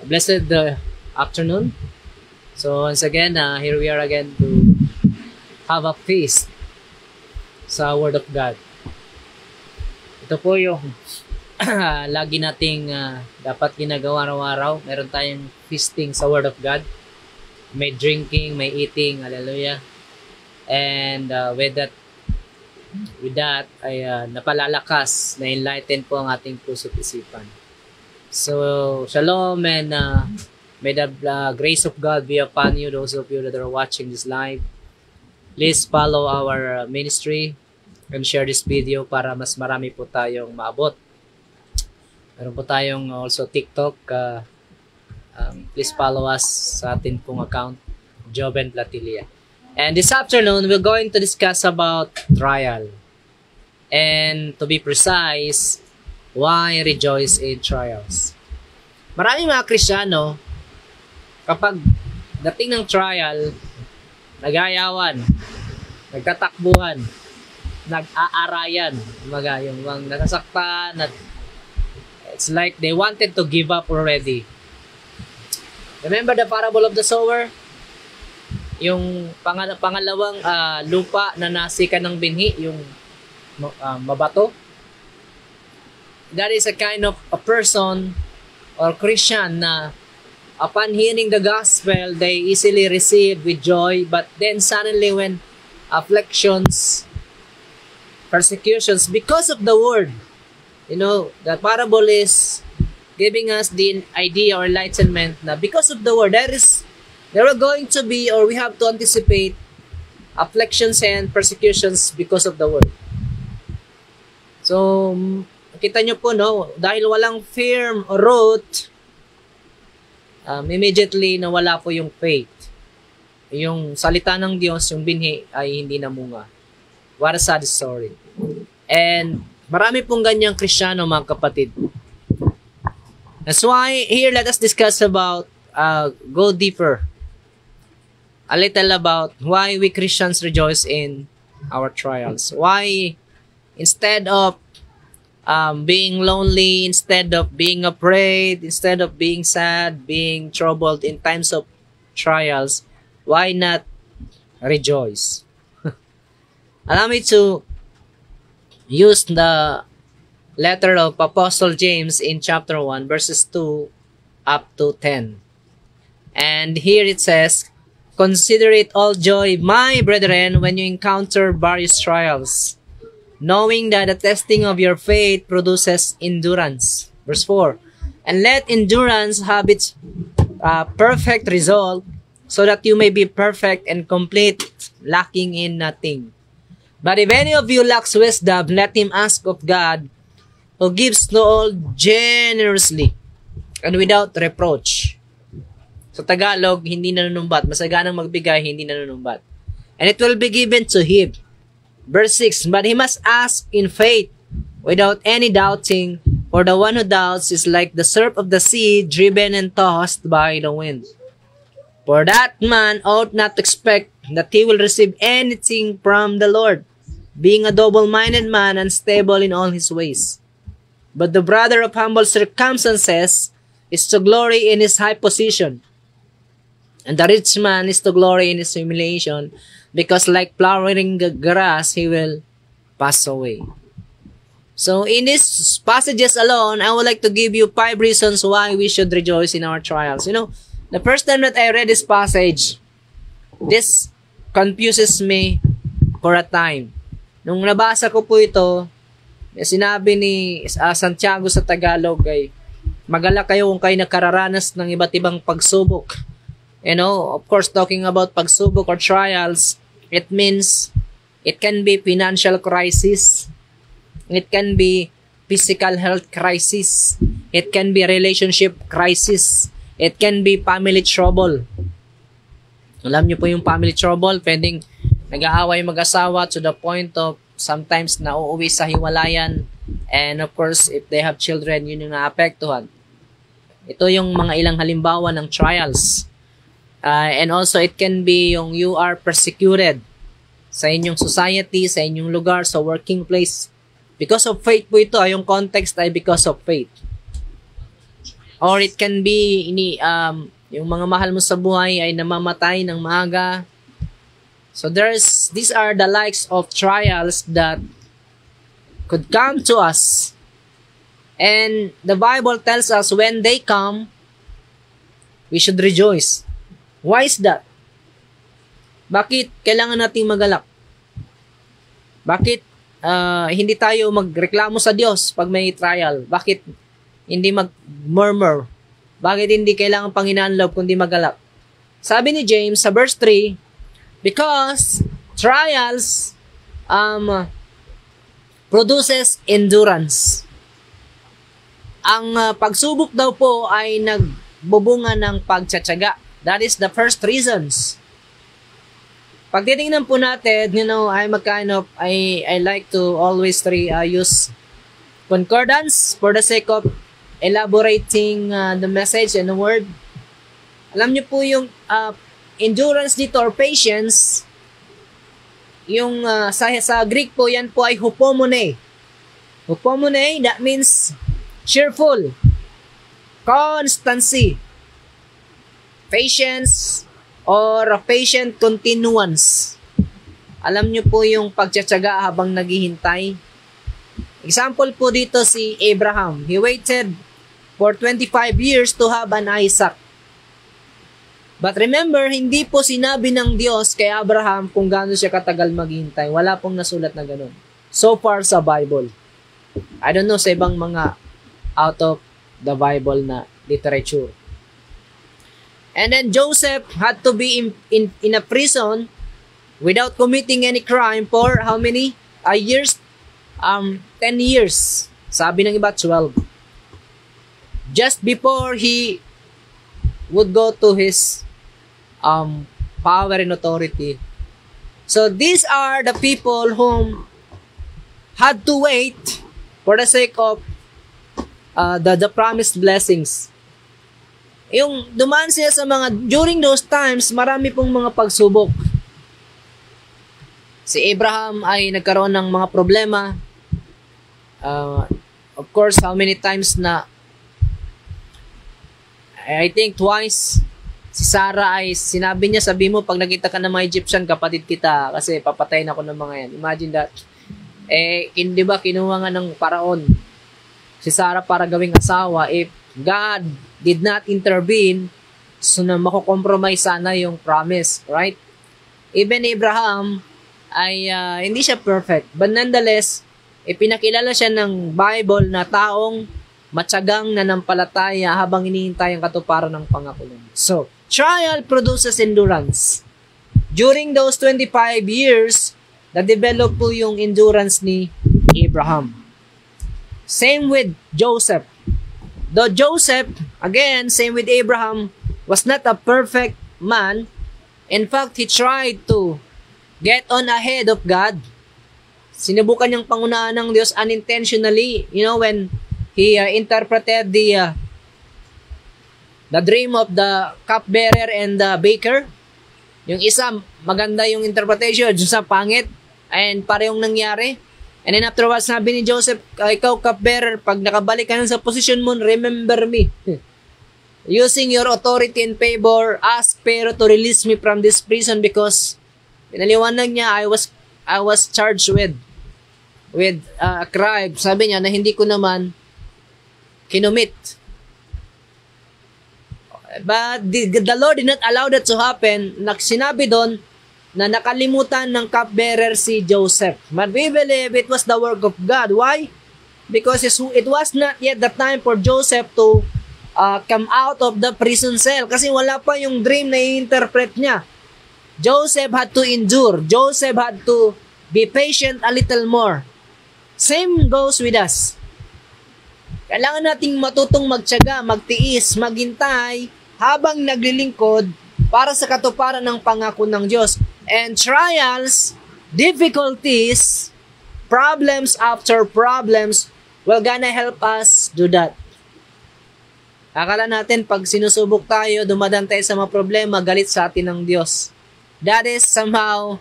Blessed afternoon. So once again, here we are again to have a feast sa Word of God. Ito po yung lagi nating dapat ginagawa araw-araw. Meron tayong feasting sa Word of God. May drinking, may eating, hallelujah. And with that ay napalalakas, na-enlighten po ang ating puso't isipan. So, shalom and may the grace of God be upon you, those of you that are watching this live. Please follow our ministry and share this video para mas marami po tayong maabot. Meron po tayong also TikTok. Please follow us sa atin pong account, Joven Platilia. And this afternoon, we're going to discuss about trial. And to be precise, why rejoice in trials? Maraming mga Kristiyano, kapag dating ng trial, nag-aayawan, nagtatakbuhan, nag-aarayan, yung mga nasasaktan, at it's like they wanted to give up already. Remember the parable of the sower? Yung pangalawang lupa na nasikan ng binhi, yung mabato. That is a kind of a person or Christian na upon hearing the gospel, they easily receive with joy, but then suddenly when afflictions, persecutions, because of the word, the parable is giving us the idea or enlightenment na because of the word, there are going to be, or we have to anticipate afflictions and persecutions because of the word. So, kita nyo po, dahil walang firm root, immediately nawala po yung faith. Yung salita ng Diyos, yung binhi, ay hindi namunga. What a sad story. And marami pong ganyang Kristiyano, mga kapatid. That's why, here let us discuss about, go deeper, a little about why we Christians rejoice in our trials. Why, instead of being lonely, instead of being afraid, instead of being sad, being troubled in times of trials, why not rejoice? Allow me to use the letter of Apostle James in chapter 1, verses 2 up to 10. And here it says, "Consider it all joy, my brethren, when you encounter various trials, knowing that the testing of your faith produces endurance." Verse 4, "And let endurance have its perfect result, so that you may be perfect and complete, lacking in nothing. But if any of you lacks wisdom, let him ask of God, who gives to all generously and without reproach." Sa Tagalog, hindi nanunumbat. Masaganang magbigay, hindi nanunumbat. "And it will be given to him." Verse 6, "But he must ask in faith, without any doubting, for the one who doubts is like the surf of the sea, driven and tossed by the wind. For that man ought not to expect that he will receive anything from the Lord, being a double-minded man, unstable in all his ways. But the brother of humble circumstances is to glory in his high position, and the rich man is to glory in his humiliation, because like flowering grass, he will pass away." So in these passages alone, I would like to give you 5 reasons why we should rejoice in our trials. The first time that I read this passage, this confuses me for a time. Nung nabasa ko po ito, sinabi ni Santiago sa Tagalog ay, "Magalak kayo kung kayo nakararanas ng iba't ibang pagsubok." Of course, talking about pagsubok or trials, it means it can be financial crisis, it can be physical health crisis, it can be relationship crisis, it can be family trouble. Alam niyo po yung family trouble, pwedeng nag-aaway mag-asawa to the point of sometimes nauuwi sa hiwalayan, and of course, if they have children, yun yung naapektuhan. Ito yung mga ilang halimbawa ng trials. And also, it can be yung you are persecuted sa inyong society, sa inyong lugar, sa working place. Because of faith po ito, yung context ay because of faith. Or it can be, yung mga mahal mo sa buhay ay namamatay ng maaga. So these are the likes of trials that could come to us. And the Bible tells us when they come, we should rejoice. Why is that? Bakit kailangan nating magalak? Bakit hindi tayo magreklamo sa Diyos pag may trial? Bakit hindi mag-murmur? Bakit hindi kailangan Panginoon love kundi magalak? Sabi ni James sa verse 3, because trials produces endurance. Ang pagsubok daw po ay nagbubunga ng pagtsatsaga. That is the first reasons. Pag titingnan po natin, I like to always use concordance for the sake of elaborating the message and the word. Alam niyo po yung endurance dito or patience, yung sa Greek po, yan po ay hupomone. Hupomone, that means cheerful, constancy, patience, or patient continuance. Alam niyo po yung pagtsatsaga habang naghihintay. Example po dito si Abraham. He waited for 25 years to have an Isaac. But remember, hindi po sinabi ng Diyos kay Abraham kung gaano siya katagal maghihintay. Wala pong nasulat na ganun. So far sa Bible. I don't know sa ibang mga out of the Bible na literature. And then Joseph had to be in a prison without committing any crime for how many years? 10 years. Sabi ng iba, 12. Just before he would go to his power and authority. So these are the people whom had to wait for the sake of the promised blessings. Yung dumaan siya sa during those times, marami pong mga pagsubok. Si Abraham ay nagkaroon ng mga problema. Of course, how many times na, I think twice, si Sarah ay sinabi niya, sabi mo, pag nakita ka ng mga Egyptian, kapatid kita, kasi papatayin ako ng mga yan. Imagine that. Di ba, kinuha nga ng paraon si Sarah para gawing asawa. If God did not intervene, so na mako-compromise sana yung promise, right? Even Abraham ay hindi siya perfect, but nonetheless, ipinakilala siya ng Bible na taong matyagang nanampalataya habang hinihintay ang katuparan ng pangako. So, trial produces endurance. During those 25 years, na-develop po yung endurance ni Abraham. Same with Joseph. Though Joseph, again, same with Abraham, was not a perfect man. In fact, he tried to get on ahead of God. Sinubukan niyang pangunahan ng Diyos unintentionally. When he interpreted the dream of the cupbearer and the baker. Yung isa, maganda yung interpretation. Yung isa, pangit. And parehong nangyari. And then afterwards, sabi ni Joseph, ikaw cupbearer, pag nakabalik ka na sa position mo, remember me. Using your authority and favor, ask Pharaoh to release me from this prison because pinaliwanag niya, I was charged with a crime. Sabi niya na hindi ko naman kinumit. But the Lord did not allow that to happen. Sinabi doon na nakalimutan ng cupbearer si Joseph. But we believe it was the work of God. Why? Because it was not yet the time for Joseph to come out of the prison cell. Kasi wala pa yung dream na i-interpret niya. Joseph had to endure. Joseph had to be patient a little more. Same goes with us. Kailangan nating matutong magtiyaga, magtiis, maghintay habang naglilingkod para sa katuparan ng pangako ng Diyos. And trials, difficulties, problems after problems will gonna help us do that. Akala natin pag sinusubok tayo, dumadaan tayo sa mga problema, galit sa atin ng Diyos. That is somehow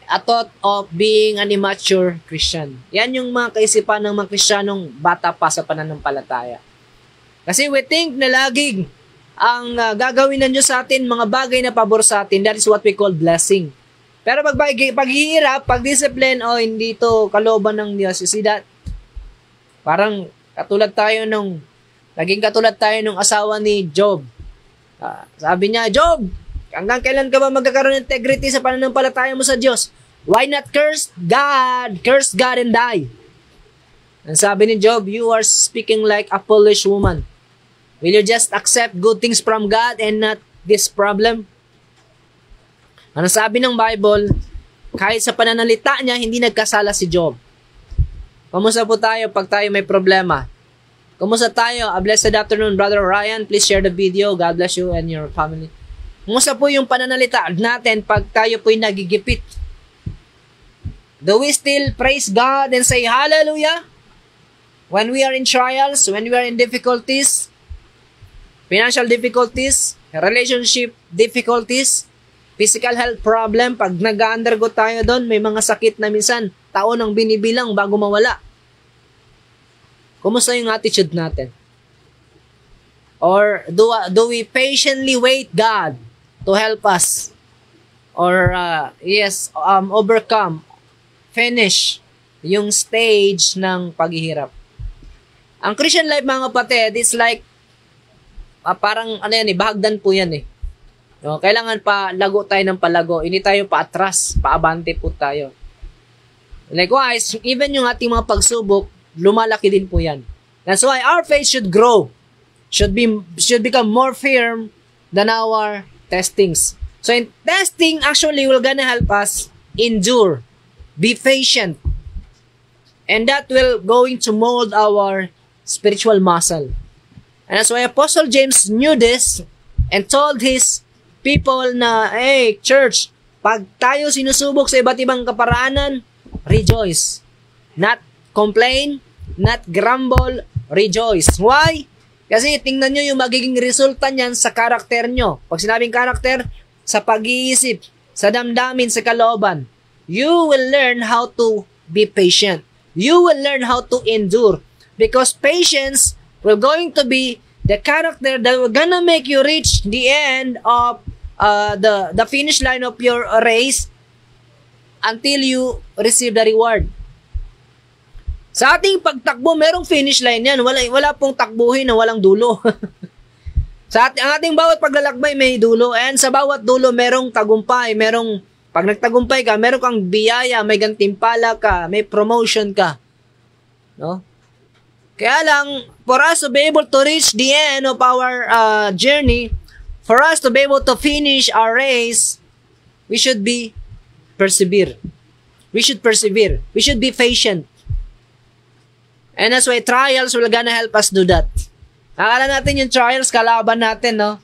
a thought of being an immature Christian. Yan yung mga kaisipan ng mga Kristiyanong bata pa sa pananampalataya. Kasi we think na laging ang gagawin ng Diyos sa atin, mga bagay na pabor sa atin, that is what we call blessing. Pero paghihirap, pag-discipline, hindi to kalooban ng Diyos. You see that? Parang naging katulad tayo nung asawa ni Job. Sabi niya, Job, hanggang kailan ka ba magkakaroon ng integrity sa pananampalataya mo sa Diyos? Why not curse God? Curse God and die. Ang sabi ni Job, you are speaking like a foolish woman. Will you just accept good things from God and not this problem? Ano sabi ng Bible? Kahit sa pananalita niya, hindi nagkasala si Job. Kamusta po tayo pag tayo may problema? Kamusta tayo? A blessed afternoon, Brother Ryan. Please share the video. God bless you and your family. Kamusta po yung pananalita natin pag tayo po'y nagigipit? Do we still praise God and say hallelujah? When we are in trials, when we are in difficulties, financial difficulties, relationship difficulties, physical health problem, pag nag-undergo tayo doon, may mga sakit na minsan, taon ang binibilang bago mawala. Kumusta yung attitude natin? Or do we patiently wait God to help us? Or overcome, finish yung stage ng paghihirap. Ang Christian life, mga kapatid, is like parang bahagdan po yan eh. No, kailangan pa lago tayo ng palago. Hindi tayo paatras, paabante po tayo. Likewise, even yung ating mga pagsubok, lumalaki din po yan. That's why our faith should grow. Should become more firm than our testings. So in testing, actually, will gonna help us endure, be patient, and that will going to mold our spiritual muscle. And that's why Apostle James knew this and told his people na, hey, church, pag tayo sinusubok sa iba't ibang kaparaanan, rejoice. Not complain, not grumble, rejoice. Why? Kasi tingnan nyo yung magiging resulta niyan sa karakter nyo. Pag sinabing karakter, sa pag-iisip, sa damdamin, sa kalooban, you will learn how to be patient. You will learn how to endure. Because patience will going to be the character that will gonna make you reach the end of the finish line of your race until you receive the reward. Sa ating pagtakbo, merong finish line yan. Wala pong takbuhin na walang dulo. Ang ating bawat paglalakbay may dulo. And sa bawat dulo, merong tagumpay. Pag nagtagumpay ka, meron kang biyaya, may gantimpala ka, may promotion ka. No? Kaya lang, for us to be able to reach the end of our journey, for us to be able to finish our race, we should persevere. We should persevere. We should be patient. And that's why trials will gonna help us do that. Akala natin yung trials, kalaban natin, no?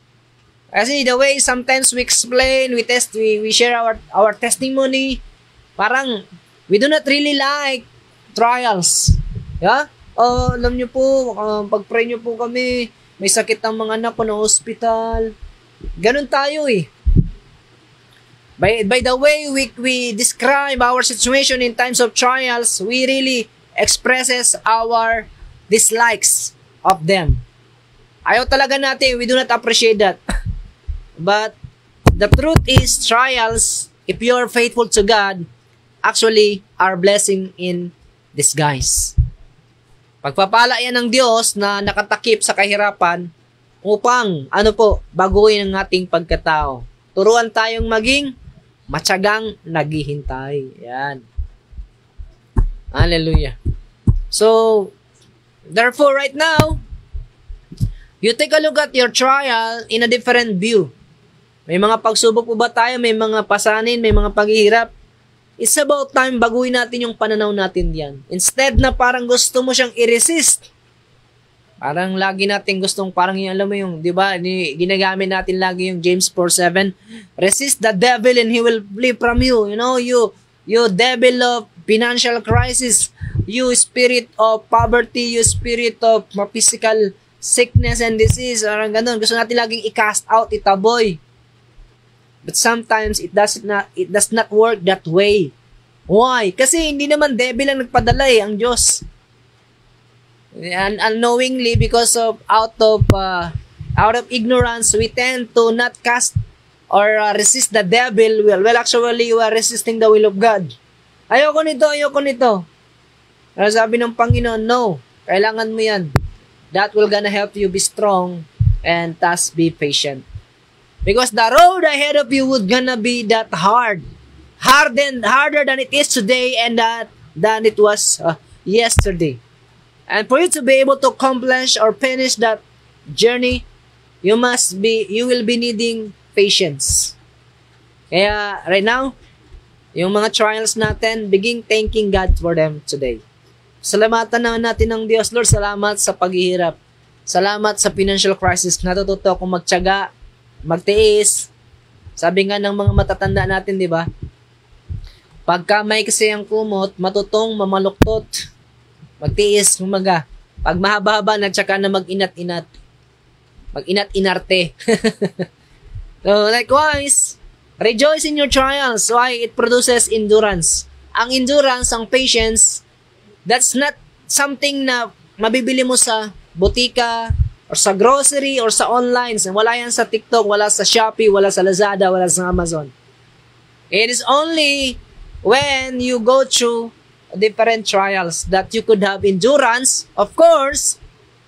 Kasi the way sometimes we explain, we share our testimony, parang we do not really like trials. Yeah? Alam nyo po, pag-pray nyo po kami, may sakit ang mga anak ko na hospital. Ganun tayo eh. By the way we describe our situation in times of trials, we really expresses our dislikes of them. Ayaw talaga natin, we do not appreciate that. But the truth is, trials, if you are faithful to God, actually are blessing in disguise. Pagpapala yan ng Diyos na nakatakip sa kahirapan upang, baguhin ang ating pagkatao. Turuan tayong maging matyagang naghihintay. Yan. Hallelujah. So, therefore, right now, you take a look at your trial in a different view. May mga pagsubok po ba tayo? May mga pasanin? May mga paghihirap? It's about time baguhin natin yung pananaw natin diyan. Instead na parang gusto mo siyang i-resist. Parang lagi natin gustong parang yung, alam mo yung, di ba, ginagamit natin lagi yung James 4:7. Resist the devil and he will flee from you. You know, you devil of financial crisis, you spirit of poverty, you spirit of physical sickness and disease, parang ganun. Gusto natin laging i-cast out, itaboy. But sometimes it does not work that way. Why? Kasi hindi naman devil ang nagpadala ang Diyos. And unknowingly, because of out of ignorance, we tend to not cast or resist the devil. Well, actually, we are resisting the will of God. Ayoko nito, ayoko nito. Pero sabi ng Panginoon, no, kailangan mo yan. That will gonna help you be strong and thus be patient. Because the road ahead of you would gonna be that harder than it is today and than it was yesterday. And for you to be able to accomplish or finish that journey, you will be needing patience. Kaya right now, yung mga trials natin, begin thanking God for them today. Salamatan naman natin ng Diyos. Lord, salamat sa paghihirap. Salamat sa financial crisis. Natututo akong magtiyaga, magtiis. Sabi nga ng mga matatanda natin, di ba? Pagka may kasi ang kumot, matutong mamaluktot. Magtiis, umaga. Pag mahaba-haba, nagsaka na mag-inat-inat. Mag-inat-inarte. So, likewise, rejoice in your trials. Why? It produces endurance. Ang endurance, ang patience, that's not something na mabibili mo sa butika or sa grocery or sa online. Wala yan sa TikTok, wala sa Shopee, wala sa Lazada, wala sa Amazon. It is only when you go through different trials that you could have endurance. Of course,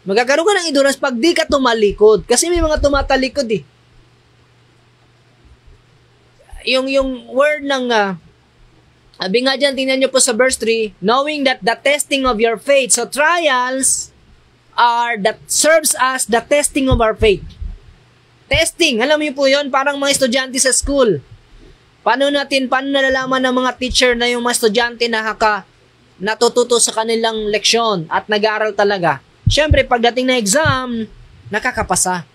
magkakaroon ka ng endurance pag di ka tumalikod. Kasi may mga tumatalikod eh. Yung word ng sabi nga dyan, tingnan nyo po sa verse 3, knowing that the testing of your faith. So trials that serves as the testing of our faith. Testing, alam niyo po yun, parang mga estudyante sa school. Paano nalalaman ng mga teacher na yung mga estudyante natututo sa kanilang leksyon at nag-aaral talaga? Siyempre, pagdating na exam, nakakapasa.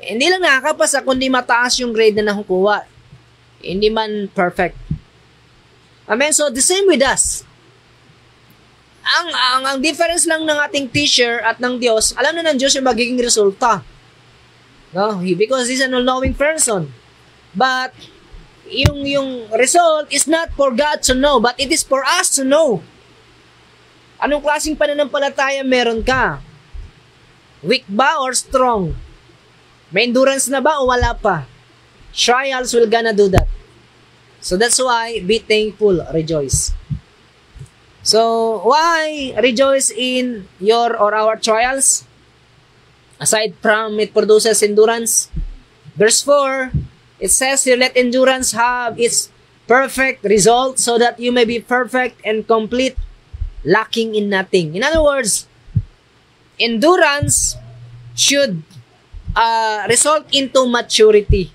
Hindi lang nakakapasa, kundi mataas yung grade na nakukuha. Hindi man perfect. Amen? So, the same with us. Ang difference lang ng ating teacher at ng Diyos, alam na ng Diyos yung magiging resulta. No? Because He's an all-knowing person. But, yung result is not for God to know, but it is for us to know. Anong klaseng pananampalataya meron ka? Weak ba or strong? May endurance na ba o wala pa? Trials will gonna do that. So that's why, be thankful, rejoice. So, why rejoice in your or our trials? Aside from it produces endurance. Verse 4, it says here, let endurance have its perfect result so that you may be perfect and complete, lacking in nothing. In other words, endurance should result into maturity.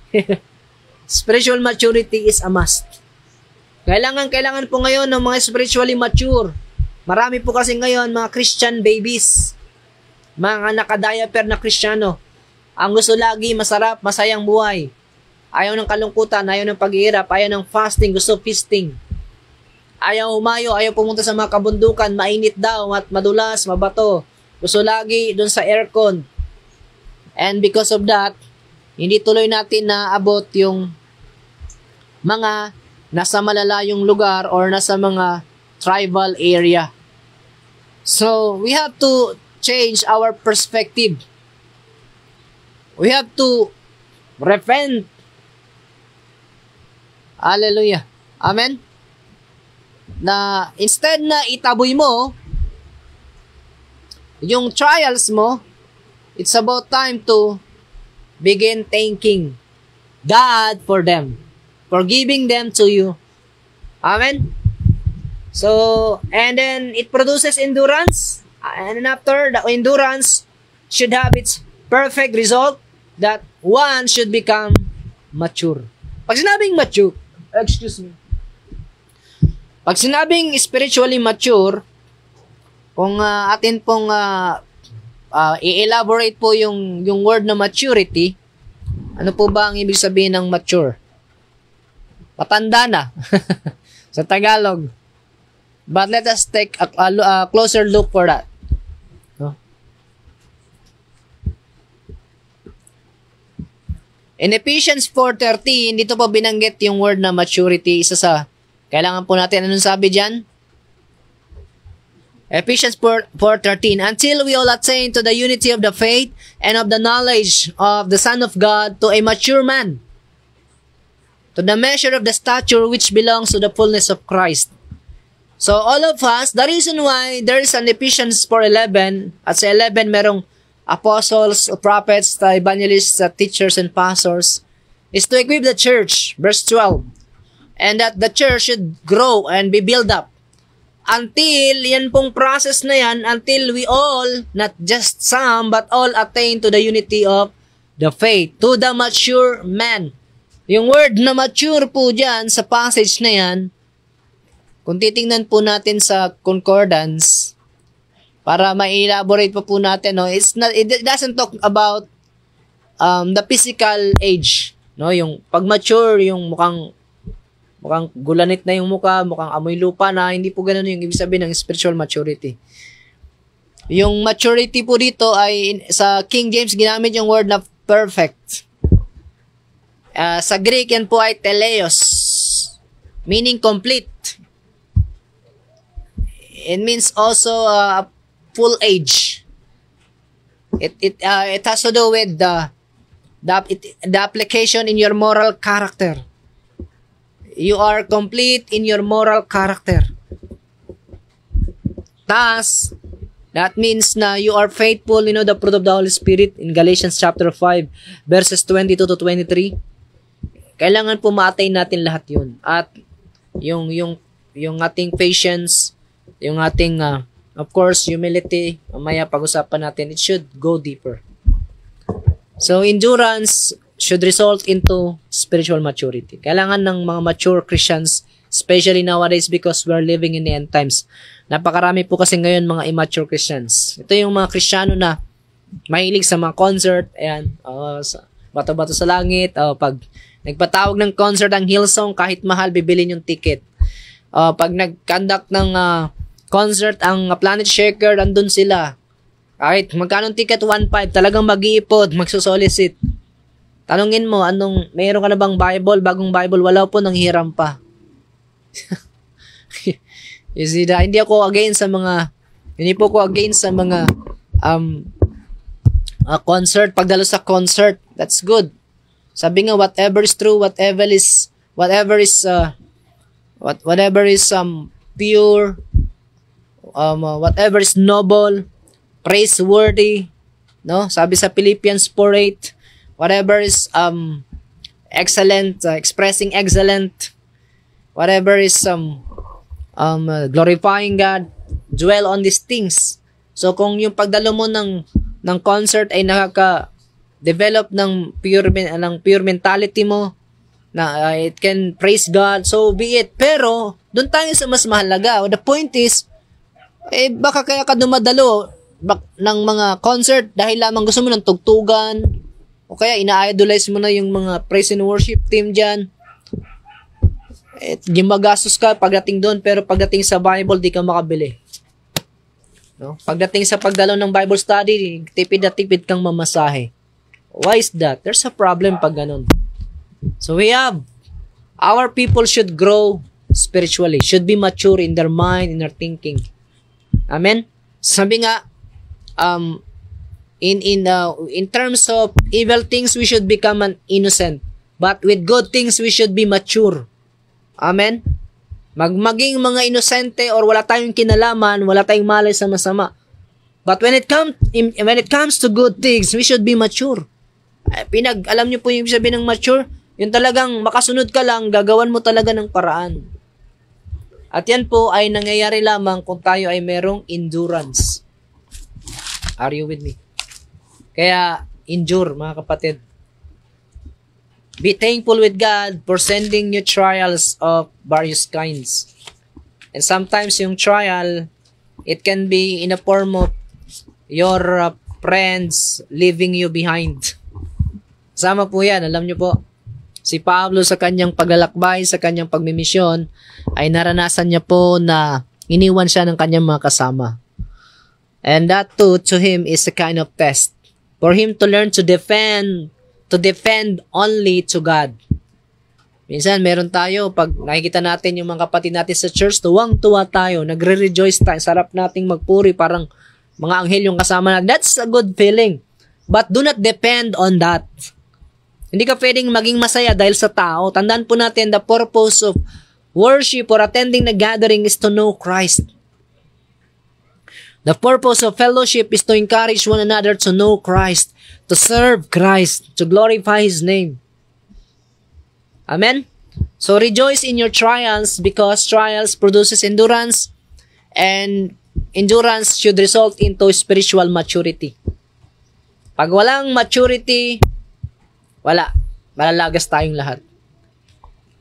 Spiritual maturity is a must. Kailangan po ngayon ng mga spiritually mature. Marami po kasi ngayon mga Christian babies, mga nakadiaper na Kristiyano. Ang gusto lagi masarap, masayang buhay. Ayaw ng kalungkutan, ayaw ng paghihirap, ayaw ng fasting, gusto feasting. Ayaw humayo, ayaw pumunta sa mga kabundukan, mainit daw at madulas, mabato. Gusto lagi doon sa aircon. And because of that, hindi tuloy natin naabot yung mga nasa malalayong lugar or nasa mga tribal area. So, we have to change our perspective. We have to repent. Hallelujah. Amen? Na instead na itaboy mo yung trials mo, it's about time to begin thanking God for them, for giving them to you. Amen? So, and then it produces endurance. And after the endurance should have its perfect result that one should become mature. Pag sinabing mature, pag sinabing spiritually mature, kung atin pong i-elaborate po yung word na maturity, ano po ba ang ibig sabihin ng mature? Matanda na sa Tagalog. But let us take a closer look for that. No? In Ephesians 4:13, dito po binanggit yung word na maturity. Isa sa kailangan po natin. Anong sabi dyan? Ephesians 4:13, until we all attain to the unity of the faith and of the knowledge of the Son of God, to a mature man, to the measure of the stature which belongs to the fullness of Christ. So all of us, the reason why there is an Ephesians 4:11, at sa 11 merong apostles, prophets, evangelists, teachers, and pastors, is to equip the church, verse 12, and that the church should grow and be built up until, yan pong process na yan, until we all, not just some, but all attain to the unity of the faith, to the mature man. Yung word na mature po dyan sa passage na yan, kung titingnan po natin sa concordance, para ma-elaborate po natin, no, it doesn't talk about the physical age, no, yung pag mature, yung mukhang gulanit na yung mukha, mukhang amoy lupa na, hindi po ganun yung ibig sabihin ng spiritual maturity. Yung maturity po dito ay, sa King James, ginamit yung word na perfect. Sa Greek, yan po ay teleos, meaning complete. It means also full age. It has to do with the application in your moral character. You are complete in your moral character. Thus, that means na you are faithful, the fruit of the Holy Spirit in Galatians chapter 5, verses 22 to 23. Kailangan po ma-attain natin lahat yun. At yung ating patience, yung ating, of course, humility, mamaya pag-usapan natin, it should go deeper. So, endurance should result into spiritual maturity. Kailangan ng mga mature Christians, especially nowadays because we're living in the end times. Napakarami po kasi ngayon mga immature Christians. Ito yung mga Kristiyano na mahilig sa mga concert, ayan, bato-bato sa langit, pag nagpatawag ng concert ang Hillsong, kahit mahal, bibilin yung ticket. Pag nag-conduct ng concert ang Planet Shaker, andun sila. Kahit magkano ticket, 1.5, talagang mag-iipod, magsusolicit. Tanungin mo, mayroon ka na bang Bible? Bagong Bible, wala po, nang hiram pa. You see that? Hindi po ko against sa mga concert, pagdalo sa concert. That's good. Sabi nga, whatever is true, whatever is pure, whatever is noble, praiseworthy, no? Sabi sa Philippians 4:8, whatever is excellent, expressing excellent, whatever is glorifying God, dwell on these things. So kung yung pagdalo mo ng concert ay nakaka-develop ng pure mentality mo, na it can praise God, so be it. Pero doon tayo sa mas mahalaga. The point is, baka kaya ka dumadalo ng mga concert dahil lamang gusto mo ng tugtugan, o kaya ina-idolize mo na yung mga praise and worship team dyan. Gimagastos ka pagdating doon, pero pagdating sa Bible, di ka makabili. No? Pagdating sa pagdalaw ng Bible study, tipid na tipid kang mamasahe. Why is that? There's a problem pag ganun. So our people should grow spiritually, should be mature in their mind, in their thinking. Amen? Sabi nga, in terms of evil things, we should become an innocent. But with good things, we should be mature. Amen? Maging mga inosente or wala tayong kinalaman, wala tayong malay sa masama. But when it comes to good things, we should be mature. Alam niyo po yung sabihin ng mature? Yung talagang makasunod ka lang, gagawan mo talaga ng paraan. At yan po ay nangyayari lamang kung tayo ay merong endurance. Are you with me? Kaya, endure, mga kapatid. Be thankful with God for sending you trials of various kinds. And sometimes yung trial, it can be in a form of your friends leaving you behind. Sama po yan, alam nyo po. Si Pablo sa kanyang paglalakbay, sa kanyang pagmimisyon, ay naranasan niya po na iniwan siya ng kanyang mga kasama. And that too, to him, is a kind of test. For him to learn to defend only to God. Minsan, meron tayo, pag nakikita natin yung mga kapatid natin sa church, tuwang-tuwa tayo, nagre-rejoice tayo, sarap nating magpuri, parang mga anghel yung kasama natin. That's a good feeling. But do not depend on that. Hindi ka pwedeng maging masaya dahil sa tao. Tandaan po natin, the purpose of worship or attending the gathering is to know Christ. The purpose of fellowship is to encourage one another to know Christ, to serve Christ, to glorify His name. Amen? So rejoice in your trials because trials produces endurance and endurance should result into spiritual maturity. Pag walang maturity, wala. Malalagas tayong lahat.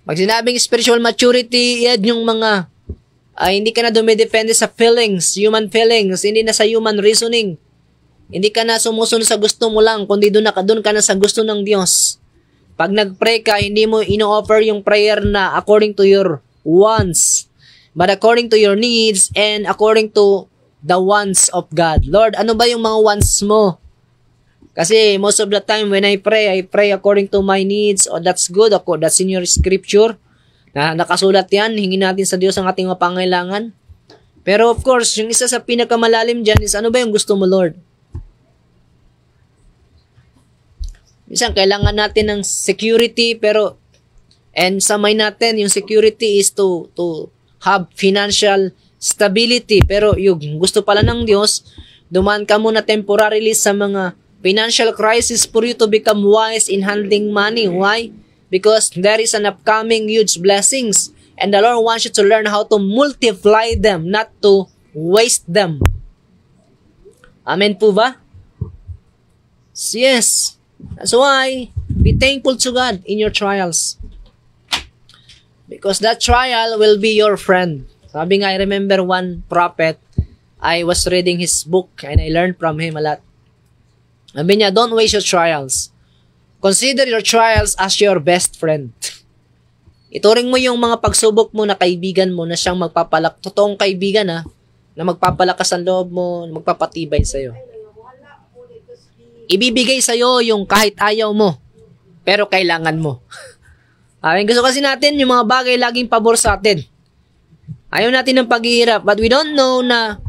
Pag sinabing spiritual maturity, yan yung mga hindi ka na dumidepende sa feelings, human feelings, hindi na sa human reasoning. Hindi ka na sumusunod sa gusto mo lang, kundi doon ka na sa gusto ng Diyos. Pag nag-pray ka, hindi mo ino-offer yung prayer na according to your wants, but according to your needs and according to the wants of God. Lord, ano ba yung mga wants mo? Kasi most of the time when I pray according to my needs. Oh, that's good. That's in your scripture. Nakasulat yan. Hingin natin sa Diyos ang ating mga pangailangan. Pero of course, yung isa sa pinakamalalim dyan is ano ba yung gusto mo, Lord? Minsan, kailangan natin ng security, and samay natin, yung security is to have financial stability. Pero yung gusto pala ng Diyos, dumaan ka muna temporarily sa mga financial crisis for you to become wise in handling money. Why? Because there is an upcoming huge blessings, and the Lord wants you to learn how to multiply them, not to waste them. Amen po ba? Yes. That's why, be thankful to God in your trials. Because that trial will be your friend. Sabi nga, I remember one prophet, I was reading his book and I learned from him a lot. Sabi niya, don't waste your trials. Consider your trials as your best friend. Ituring mo yung mga pagsubok mo na kaibigan mo na siyang totoong kaibigan na magpapalakas ang loob mo, magpapatibay sa'yo. Ibibigay sa'yo yung kahit ayaw mo, pero kailangan mo. Gusto kasi natin yung mga bagay laging pabor sa atin. Ayaw natin ng paghihirap, but we don't know na,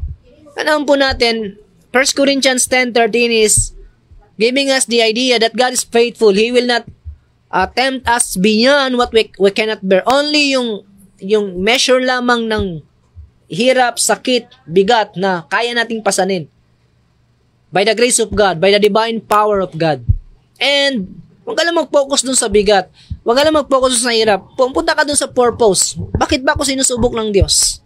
alam po natin, 1 Corinthians 10:13 is giving us the idea that God is faithful. He will not tempt us beyond what we cannot bear. Only yung measure lamang ng hirap, sakit, bigat na kaya nating pasanin. By the grace of God, by the divine power of God. And, huwag ka lang mag-focus dun sa bigat. Huwag ka lang mag-focus dun sa hirap. Pumunta ka dun sa purpose. Bakit ba ako sinusubok ng Diyos?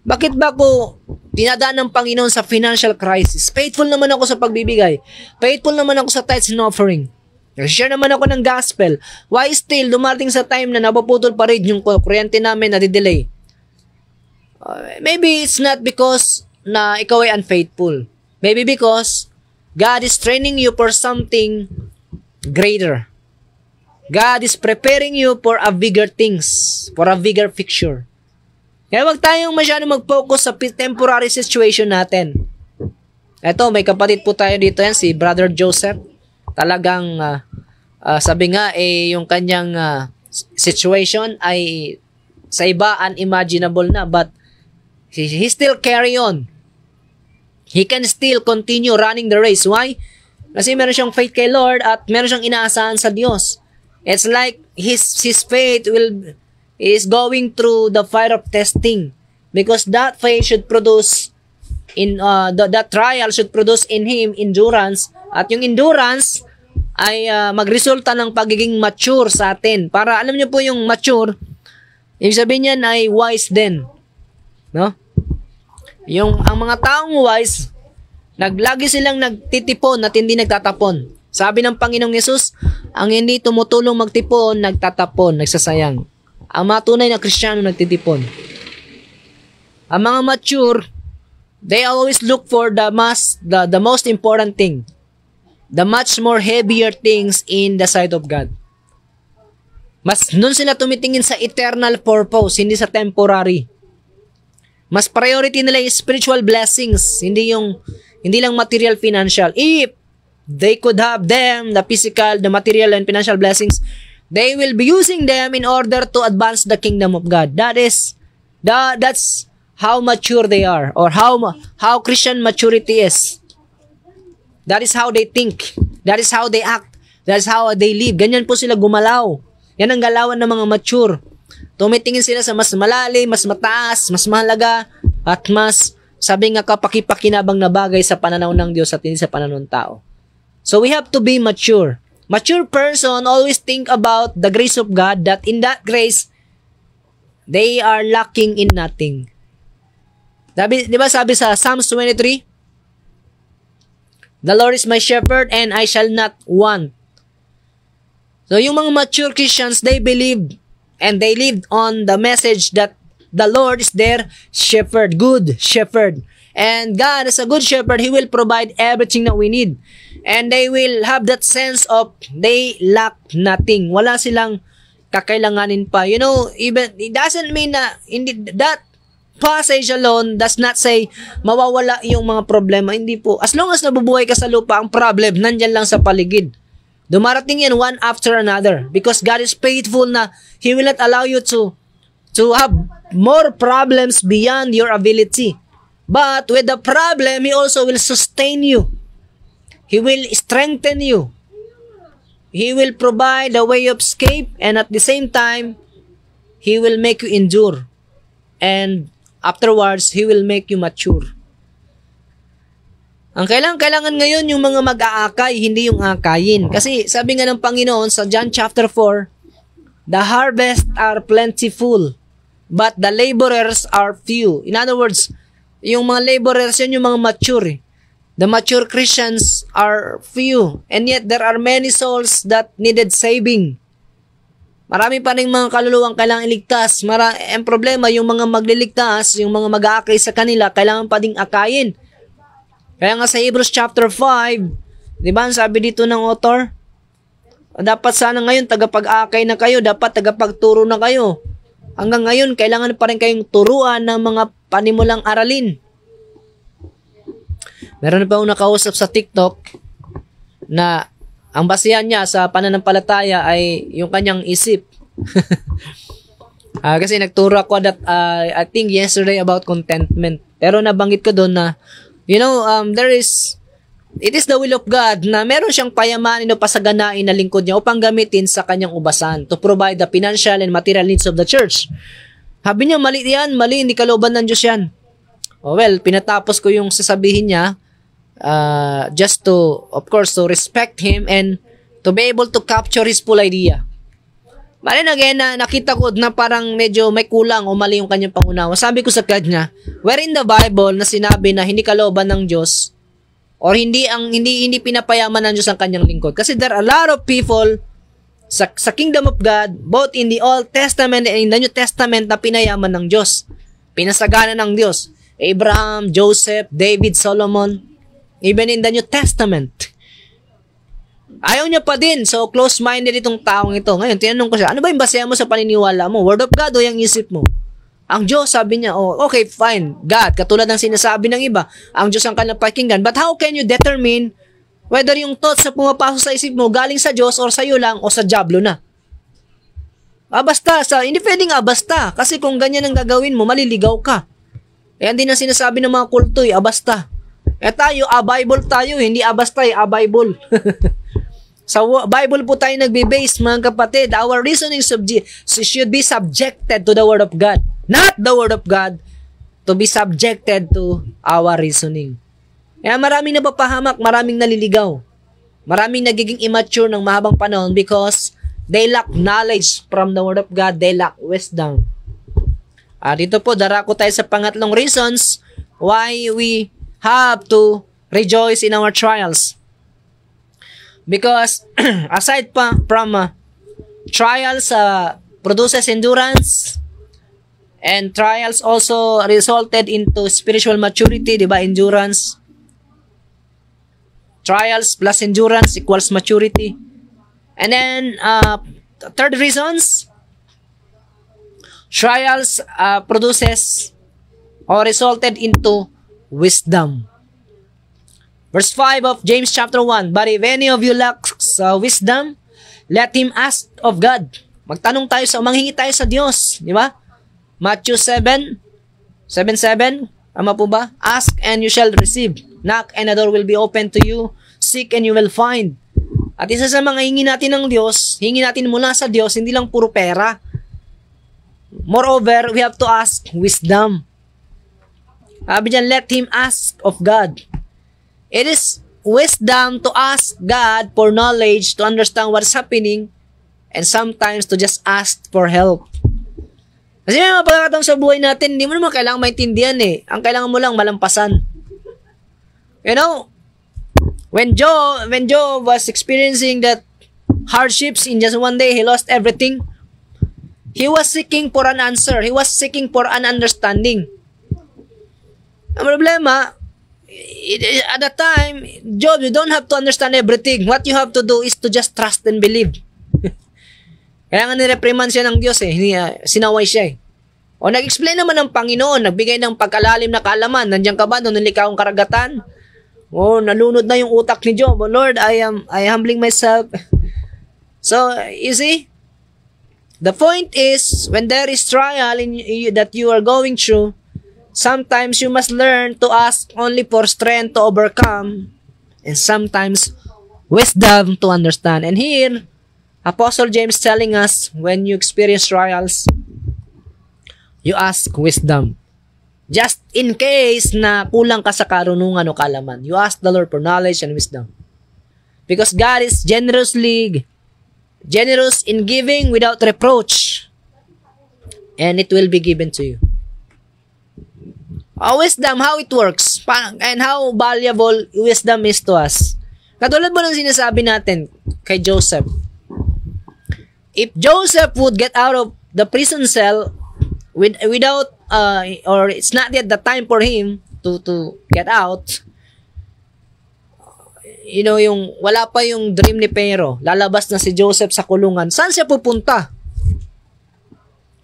Bakit ba ako dinadaan ng Panginoon sa financial crisis? Faithful naman ako sa pagbibigay. Faithful naman ako sa tithes and offering. Nag-share naman ako ng gospel. Why still, dumating sa time na napaputol pa rin yung kuryente namin na di-delay? Maybe it's not because na ikaw ay unfaithful. Maybe because God is training you for something greater. God is preparing you for a bigger things, for a bigger picture. Kaya wag tayong masyado mag-focus sa temporary situation natin. Eto, may kapatid po tayo dito yan, si Brother Joseph. Talagang, sabi nga, yung kanyang situation ay sa iba unimaginable na, but he still carry on. He can still continue running the race. Why? Kasi meron siyang faith kay Lord at meron siyang inaasahan sa Diyos. It's like his faith is going through the fire of testing, because that faith should produce that trial should produce in him endurance, at yung endurance ay magresulta ng pagiging mature sa atin. Para alam niyo po yung mature, ibig sabihin niyan ay wise din. No? Ang mga taong wise, lagi silang nagtitipon at hindi nagtatapon. Sabi ng Panginoong Yesus, ang hindi tumutulong magtipon, nagtatapon, nagsasayang. Ang mga tunay na Kristiyano nagtitipon. Ang mga mature, they always look for the most important thing. The much more heavier things in the sight of God. Mas nun sila tumitingin sa eternal purpose, hindi sa temporary. Mas priority nila yung spiritual blessings, hindi lang material, financial. If they could have them, the physical, the material and financial blessings, They will be using them in order to advance the kingdom of God. That's how mature they are, or how Christian maturity is. That is how they think. That is how they act. That is how they live. Ganyan po sila gumalaw. Yan ang galawan ng mga mature. Tumitingin sila sa mas malalim, mas mataas, mas mahalaga, at mas, sabi nga, kapaki-pakinabang na bagay sa pananaw ng Diyos at hindi sa pananaw ng tao. So we have to be mature. Mature person always think about the grace of God, that in that grace, they are lacking in nothing. Di ba sabi sa Psalms 23? The Lord is my shepherd and I shall not want. So yung mga mature Christians, they believed and they lived on the message that the Lord is their shepherd, good shepherd. And God as a good shepherd, He will provide everything that we need. And they will have that sense of they lack nothing. Wala silang kakailanganin pa. You know, even it doesn't mean na that passage alone does not say mawawala yung mga problema. Hindi po. As long as nabubuhay ka sa lupa, ang problem nandyan lang sa paligid. Dumarating yan one after another. Because God is faithful na He will not allow you to have more problems beyond your ability. But with the problem, He also will sustain you. He will strengthen you. He will provide a way of escape, and at the same time, He will make you endure. And afterwards, He will make you mature. Ang kailangan ngayon yung mga mag-aakay, hindi yung akayin. Kasi sabi nga ng Panginoon sa John chapter 4, the harvest are plentiful, but the laborers are few. In other words, yung mga laborers yun yung mga mature. The mature Christians are few, and yet there are many souls that needed saving. Marami pa rin mga kaluluwang kailangan iligtas. Ang problema, yung mga magliligtas, yung mga mag-aakay sa kanila, kailangan pa ding akayin. Kaya nga sa Hebrews chapter 5, di ba, sabi dito ng author, dapat sana ngayon tagapag-akay na kayo, dapat tagapagturo na kayo. Hanggang ngayon, kailangan pa rin kayong turuan ng mga panimulang aralin. Meron pa akong nakausap sa TikTok na ang basihan niya sa pananampalataya ay yung kanyang isip. Kasi nagturo ako that I think yesterday about contentment. Pero nabanggit ko doon na you know, it is the will of God na meron siyang payamanin o pasaganain na lingkod niya upang gamitin sa kanyang ubasan to provide the financial and material needs of the church. Sabi niya, mali yan, mali, hindi kalooban ng Diyos yan. Well, pinatapos ko yung sasabihin niya just to, of course, to respect him and to be able to capture his full idea. Mali na again, nakita ko na parang medyo may kulang o mali yung kanyang pangunawa. Sabi ko sa kanya, where in the Bible na sinabi na hindi kalooban ng Diyos or hindi pinapayaman ng Diyos ang kanyang lingkod. Kasi there are a lot of people sa kingdom of God, both in the Old Testament and in the New Testament, na pinayaman ng Diyos. Pinasagana ng Diyos. Abraham, Joseph, David, Solomon, even in the New Testament. Ayaw niya pa din. So, close-minded itong taong ito. Ngayon, tinanong ko siya, ano ba yung basehan mo sa paniniwala mo? Word of God o yung isip mo? Ang Diyos, sabi niya, okay, fine. God, katulad ng sinasabi ng iba, ang Diyos ang kanilang pakinggan. But how can you determine whether yung thoughts na pumapasok sa isip mo galing sa Diyos or sa iyo lang o sa diablo na? Hindi pwedeng basta. Kasi kung ganyan ang gagawin mo, maliligaw ka. Yan din ang sinasabi ng mga kulto, basta. Tayo, Bible tayo, hindi basta, Bible. Sa Bible po tayo nagbe-base, mga kapatid. Our reasoning should be subjected to the Word of God. Not the Word of God to be subjected to our reasoning. Kaya maraming napapahamak, maraming naliligaw. Maraming nagiging immature ng mahabang panahon because they lack knowledge from the Word of God. They lack wisdom. Dito po, darako tayo sa pangatlong reasons why we have to rejoice in our trials. Because aside from trials produces endurance, and trials also resulted into spiritual maturity, di ba? Endurance. Trials plus endurance equals maturity. And then, third reasons, trials produces or resulted into wisdom. Verse 5 of James chapter 1, but if any of you lacks wisdom, let him ask of God. Manghingi tayo sa Diyos, di ba? Matthew 7:7, tama po ba? Ask and you shall receive. Knock and the door will be open to you. Seek and you will find. At isa sa mga hingi natin ng Diyos, hingi natin mula sa Diyos, hindi lang puro pera. Moreover, we have to ask wisdom. Sabi dyan, let him ask of God. It is wisdom to ask God for knowledge, to understand what's happening, and sometimes to just ask for help. Kasi may mga pagkakataon sa buhay natin, hindi mo naman kailangan maintindihan eh. Ang kailangan mo lang malampasan. You know, when Job was experiencing that hardships in just one day, he lost everything. He was seeking for an answer. He was seeking for an understanding. Ang problema, at that time, Job, you don't have to understand everything. What you have to do is to just trust and believe. Kaya nga nireprimand siya ng Diyos eh. Sinaway siya eh. O nag-explain naman ng Panginoon, nagbigay ng pagkalalim na kaalaman. Nandiyan ka ba nung nilikaw ang karagatan? O nalunod na yung utak ni Job. Oh, Lord, I humbling myself. So, you see, the point is, when there is trial that you are going through, sometimes you must learn to ask only for strength to overcome, and sometimes wisdom to understand. And here, Apostle James telling us, when you experience trials, you ask wisdom. Just in case na kulang ka sa karunungan o kaalaman, you ask the Lord for knowledge and wisdom. Because God is generous in giving without reproach, and it will be given to you. Wisdom, how it works, and how valuable wisdom is to us. Katulad mo ng sinasabi natin kay Joseph. If Joseph would get out of the prison cell without, or it's not yet the time for him to get out, you know, yung wala pa yung dream ni Pero, lalabas na si Joseph sa kulungan, saan siya pupunta?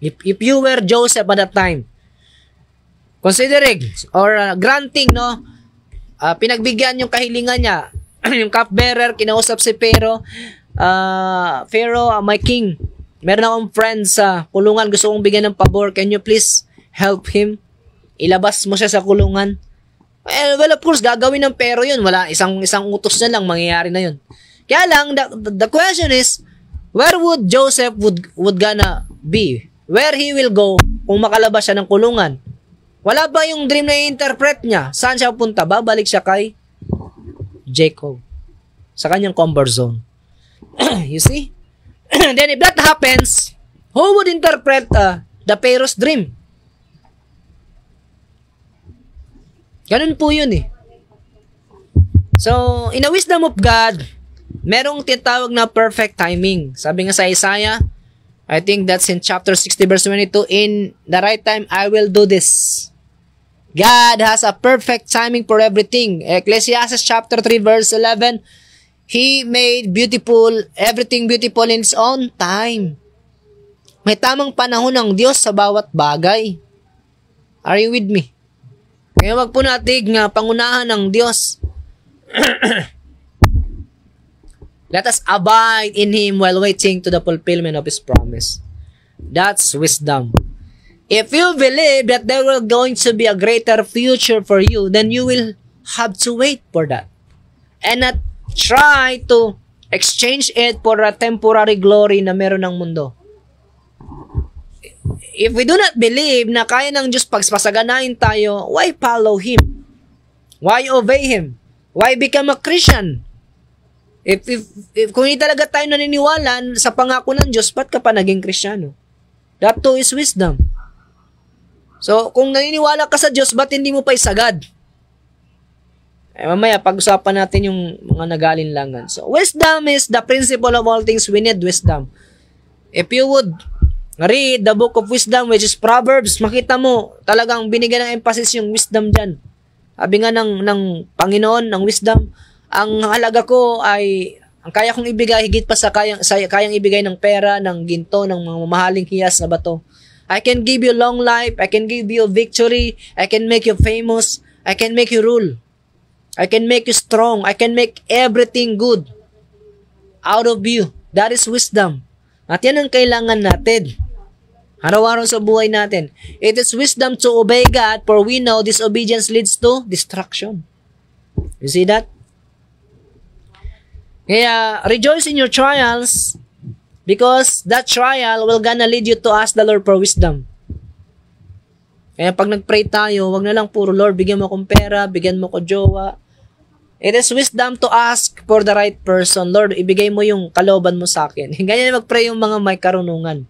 If you were Joseph at that time, considering or granting, no, pinagbigyan yung kahilingan niya, yung cupbearer, kinausap si Pero, Pharaoh, my king, meron akong friend sa kulungan, gusto kong bigyan ng pabor, can you please help him? Ilabas mo siya sa kulungan. Well, of course, gagawin ng Pero yun. Wala, isang utos na lang, mangyayari na yun. Kaya lang, the question is, where would Joseph would gonna be? Where he will go kung makalabas siya ng kulungan? Wala ba yung dream na i-interpret niya? Saan siya punta? Babalik siya kay Jacob. Sa kanyang comfort zone. You see? Then if that happens, who would interpret the Pharaoh's dream? Ganun po yun eh. So, in the wisdom of God, merong tinatawag na perfect timing. Sabi nga sa Isaiah, I think that's in chapter 60 verse 22, in the right time, I will do this. God has a perfect timing for everything. Ecclesiastes chapter 3 verse 11, He made everything beautiful in His own time. May tamang panahon ng Diyos sa bawat bagay. Are you with me? Kaya wag po natin pangunahan ng Diyos. Let us abide in Him while waiting to the fulfillment of His promise. That's wisdom. If you believe that there will going to be a greater future for you, then you will have to wait for that. And not try to exchange it for a temporary glory na meron ng mundo. If we do not believe na kaya ng Diyos pagpasaganahin tayo, why follow Him? Why obey Him? Why become a Christian? If kung hindi talaga tayo naniniwala sa pangako ng Diyos, ba't ka pa naging Kristiyano? That too is wisdom. So, kung naniniwala ka sa Diyos, ba't hindi mo pa isagad? Mamaya, pag-usapan natin yung mga nagalinlangan. So, wisdom is the principle of all things. We need wisdom. If you would read the book of wisdom, which is Proverbs, makita mo, talagang binigyan ng emphasis yung wisdom dyan. Sabi nga ng Panginoon, ng wisdom, ang halaga ko ay, ang kaya kong ibigay, higit pa sa kayang ibigay ng pera, ng ginto, ng mga mamahaling hiyas na bato. I can give you long life, I can give you victory, I can make you famous, I can make you rule. I can make you strong. I can make everything good. out of you. That is wisdom. At yan ang kailangan natin. Araw-araw sa buhay natin. It is wisdom to obey God, for we know disobedience leads to destruction. You see that? Kaya, rejoice in your trials, because that trial will gonna lead you to ask the Lord for wisdom. Kaya pag nag-pray tayo, wag na lang puro, Lord, bigyan mo akong pera, bigyan mo ko jowa. It is wisdom to ask for the right person. Lord, ibigay mo yung kalooban mo sa akin. Ganyan mag-pray yung mga may karunungan.